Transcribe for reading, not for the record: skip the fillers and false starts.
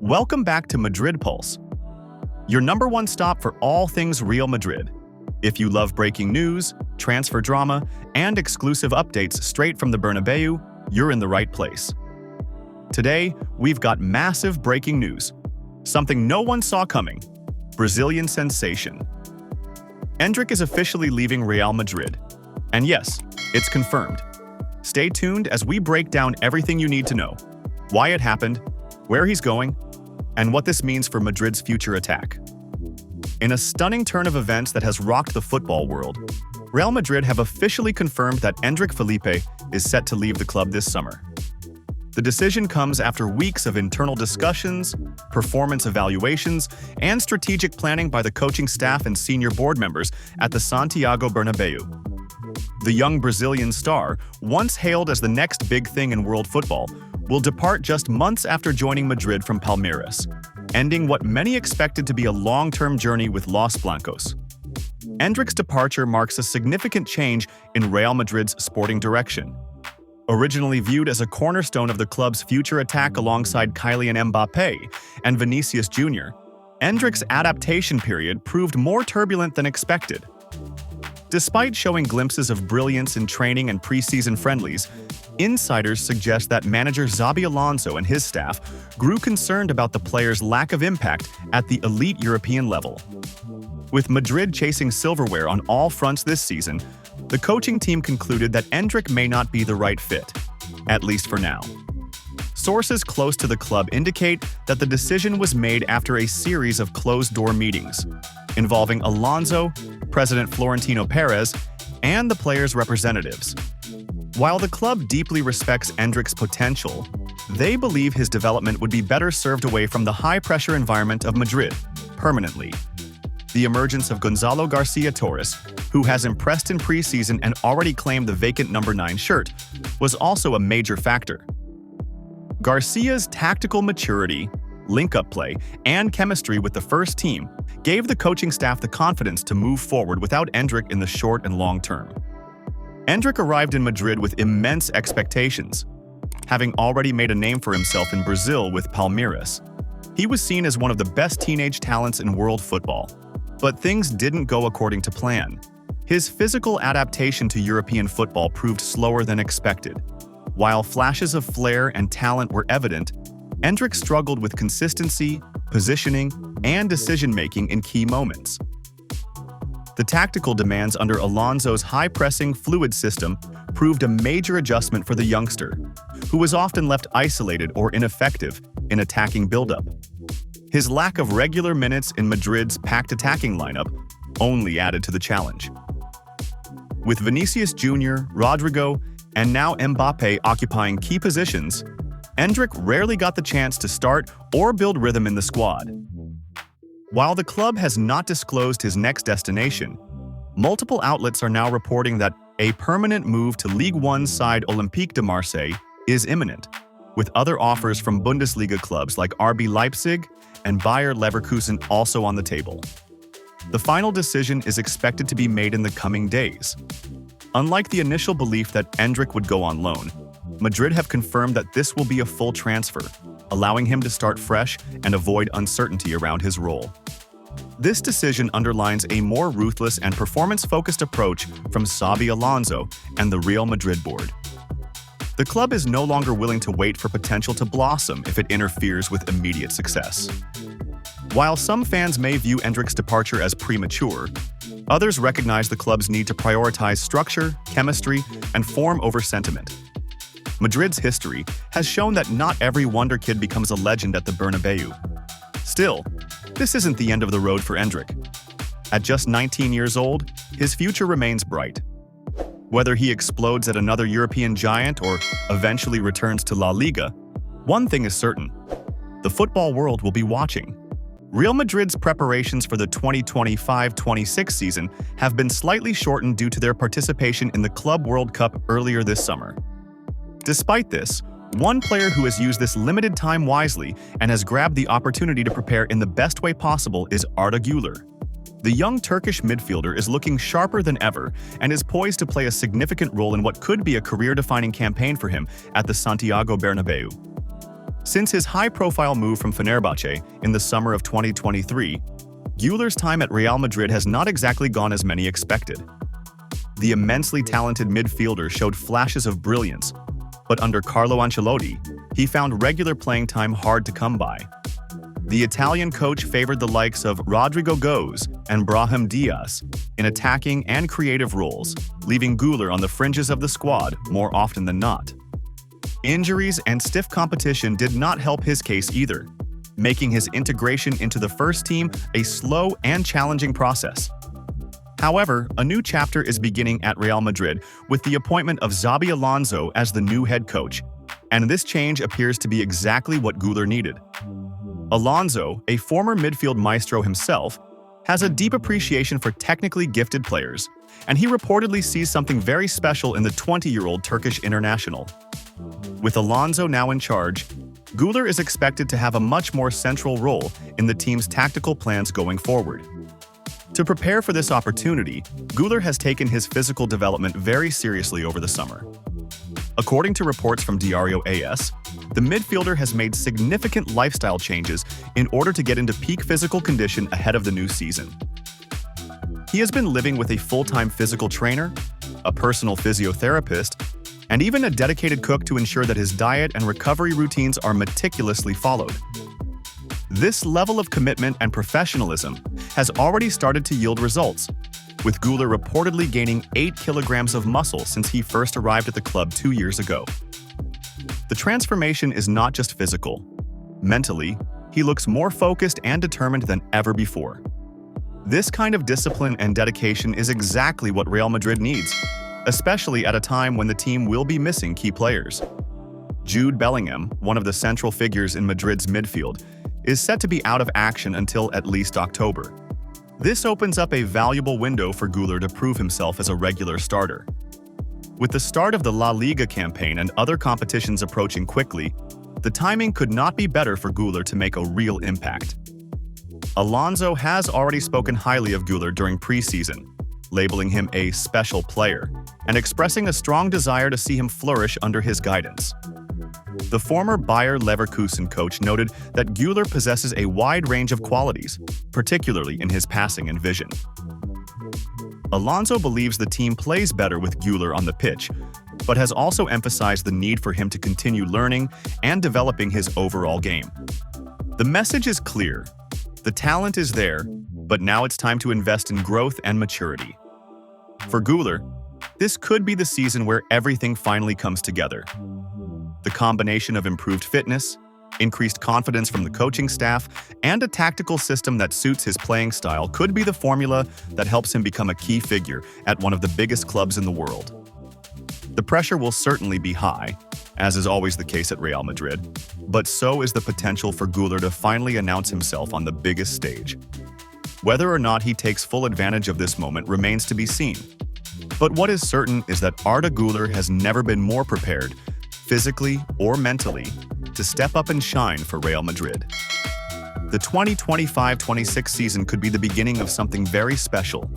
Welcome back to Madrid Pulse, your #1 stop for all things Real Madrid. If you love breaking news, transfer drama, and exclusive updates straight from the Bernabeu, you're in the right place. Today, we've got massive breaking news. Something no one saw coming. Brazilian sensation. Endrick is officially leaving Real Madrid. And yes, it's confirmed. Stay tuned as we break down everything you need to know. Why it happened, where he's going, and what this means for Madrid's future attack. In a stunning turn of events that has rocked the football world, Real Madrid have officially confirmed that Endrick Felipe is set to leave the club this summer. The decision comes after weeks of internal discussions, performance evaluations, and strategic planning by the coaching staff and senior board members at the Santiago Bernabeu. The young Brazilian star, once hailed as the next big thing in world football, will depart just months after joining Madrid from Palmeiras, ending what many expected to be a long-term journey with Los Blancos. Endrick's departure marks a significant change in Real Madrid's sporting direction. Originally viewed as a cornerstone of the club's future attack alongside Kylian Mbappé and Vinicius Jr., Endrick's adaptation period proved more turbulent than expected. Despite showing glimpses of brilliance in training and preseason friendlies, insiders suggest that manager Xabi Alonso and his staff grew concerned about the player's lack of impact at the elite European level. With Madrid chasing silverware on all fronts this season, the coaching team concluded that Endrick may not be the right fit, at least for now. Sources close to the club indicate that the decision was made after a series of closed-door meetings, involving Alonso, President Florentino Perez, and the players' representatives. While the club deeply respects Endrick's potential, they believe his development would be better served away from the high-pressure environment of Madrid, permanently. The emergence of Gonzalo Garcia Torres, who has impressed in preseason and already claimed the vacant number 9 shirt, was also a major factor. Garcia's tactical maturity, link-up play, and chemistry with the first team gave the coaching staff the confidence to move forward without Endrick in the short and long term. Endrick arrived in Madrid with immense expectations. Having already made a name for himself in Brazil with Palmeiras, he was seen as one of the best teenage talents in world football. But things didn't go according to plan. His physical adaptation to European football proved slower than expected. While flashes of flair and talent were evident, Endrick struggled with consistency, positioning, and decision-making in key moments. The tactical demands under Alonso's high-pressing, fluid system proved a major adjustment for the youngster, who was often left isolated or ineffective in attacking build-up. His lack of regular minutes in Madrid's packed attacking lineup only added to the challenge. With Vinicius Jr., Rodrigo, and now Mbappé occupying key positions, Endrick rarely got the chance to start or build rhythm in the squad. While the club has not disclosed his next destination, multiple outlets are now reporting that a permanent move to Ligue 1 side Olympique de Marseille is imminent, with other offers from Bundesliga clubs like RB Leipzig and Bayer Leverkusen also on the table. The final decision is expected to be made in the coming days. Unlike the initial belief that Endrick would go on loan, Madrid have confirmed that this will be a full transfer, allowing him to start fresh and avoid uncertainty around his role. This decision underlines a more ruthless and performance-focused approach from Xabi Alonso and the Real Madrid board. The club is no longer willing to wait for potential to blossom if it interferes with immediate success. While some fans may view Endrick's departure as premature, others recognize the club's need to prioritize structure, chemistry, and form over sentiment. Madrid's history has shown that not every wonder kid becomes a legend at the Bernabeu. Still, this isn't the end of the road for Endrick. At just 19 years old, his future remains bright. Whether he explodes at another European giant or eventually returns to La Liga, one thing is certain: the football world will be watching. Real Madrid's preparations for the 2025-26 season have been slightly shortened due to their participation in the Club World Cup earlier this summer. Despite this, one player who has used this limited time wisely and has grabbed the opportunity to prepare in the best way possible is Arda Güler. The young Turkish midfielder is looking sharper than ever and is poised to play a significant role in what could be a career-defining campaign for him at the Santiago Bernabeu. Since his high-profile move from Fenerbahce in the summer of 2023, Güler's time at Real Madrid has not exactly gone as many expected. The immensely talented midfielder showed flashes of brilliance, but under Carlo Ancelotti, he found regular playing time hard to come by. The Italian coach favored the likes of Rodrigo Goes and Brahim Diaz in attacking and creative roles, leaving Güler on the fringes of the squad more often than not. Injuries and stiff competition did not help his case either, making his integration into the first team a slow and challenging process. However, a new chapter is beginning at Real Madrid with the appointment of Xabi Alonso as the new head coach, and this change appears to be exactly what Güler needed. Alonso, a former midfield maestro himself, has a deep appreciation for technically gifted players, and he reportedly sees something very special in the 20-year-old Turkish international. With Alonso now in charge, Güler is expected to have a much more central role in the team's tactical plans going forward. To prepare for this opportunity, Güler has taken his physical development very seriously over the summer. According to reports from Diario AS, the midfielder has made significant lifestyle changes in order to get into peak physical condition ahead of the new season. He has been living with a full-time physical trainer, a personal physiotherapist, and even a dedicated cook to ensure that his diet and recovery routines are meticulously followed. This level of commitment and professionalism has already started to yield results, with Güler reportedly gaining 8 kilograms of muscle since he first arrived at the club 2 years ago. The transformation is not just physical. Mentally, he looks more focused and determined than ever before. This kind of discipline and dedication is exactly what Real Madrid needs, especially at a time when the team will be missing key players. Jude Bellingham, one of the central figures in Madrid's midfield, is set to be out of action until at least October. This opens up a valuable window for Güler to prove himself as a regular starter. With the start of the La Liga campaign and other competitions approaching quickly, the timing could not be better for Güler to make a real impact. Alonso has already spoken highly of Güler during preseason, labeling him a special player and expressing a strong desire to see him flourish under his guidance. The former Bayer Leverkusen coach noted that Güler possesses a wide range of qualities, particularly in his passing and vision. Alonso believes the team plays better with Güler on the pitch, but has also emphasized the need for him to continue learning and developing his overall game. The message is clear. The talent is there, but now it's time to invest in growth and maturity. For Güler, this could be the season where everything finally comes together. The combination of improved fitness, increased confidence from the coaching staff, and a tactical system that suits his playing style could be the formula that helps him become a key figure at one of the biggest clubs in the world. The pressure will certainly be high, as is always the case at Real Madrid, but so is the potential for Güler to finally announce himself on the biggest stage. Whether or not he takes full advantage of this moment remains to be seen. But what is certain is that Arda Güler has never been more prepared, physically or mentally, to step up and shine for Real Madrid. The 2025-26 season could be the beginning of something very special.